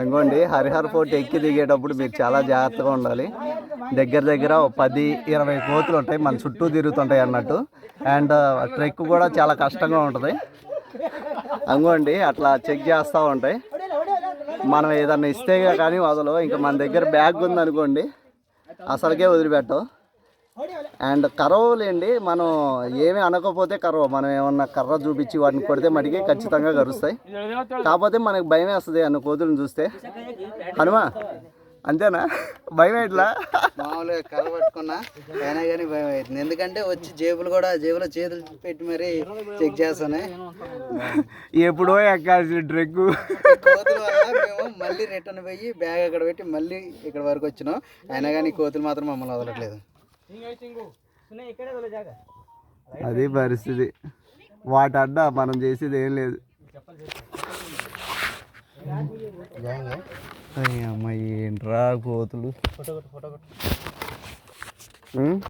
ఇంకోండి హరిహర్ ఫోర్ట్ ఎక్కి దిగేటప్పుడు మీరు చాలా జాగ్రత్తగా ఉండాలి. దగ్గర దగ్గర 10-20 కోతులు ఉంటాయి, మన చుట్టూ తిరుగుతుంటాయి అన్నట్టు. అండ్ ట్రెక్ కూడా చాలా కష్టంగా ఉంటుంది. అంగోండి అట్లా చెక్ చేస్తూ ఉంటాయి. మనం ఏదన్నా ఇస్తే కానీ వదలు. ఇంకా మన దగ్గర బ్యాగ్ ఉందనుకోండి అసలుకే వదిలిపెట్టవు. అండ్ కరవలేండి, మనం ఏమీ అనకపోతే కరవ. మనం ఏమన్నా కర్ర చూపించి వాటిని కొడితే మటుకి ఖచ్చితంగా కరుస్తాయి. కాకపోతే మనకు భయం వేస్తుంది అన్న కోతులను చూస్తే. హనుమా అంతేనా? భయం ఎట్లా? మామూలుగా కర్ర పట్టుకున్నా అయినా కానీ భయం అవుతుంది. ఎందుకంటే వచ్చి జేబులో చేతులు పెట్టి మరీ చెక్ చేస్తానే. ఎప్పుడో ఎక్కాల్సిన ట్రెక్ కోతుల వల్ల మేము మళ్ళీ రిటర్న్ పోయి బ్యాగ్ అక్కడ పెట్టి మళ్ళీ ఇక్కడ వరకు వచ్చినాం. అయినా కానీ కోతులు మాత్రం మమ్మల్ని వదలట్లేదు. అది పరిస్థితి. వాటి అడ్డా మనం చేసేది ఏం లేదు. అమ్మాయి ఏంట్రా కోతులు.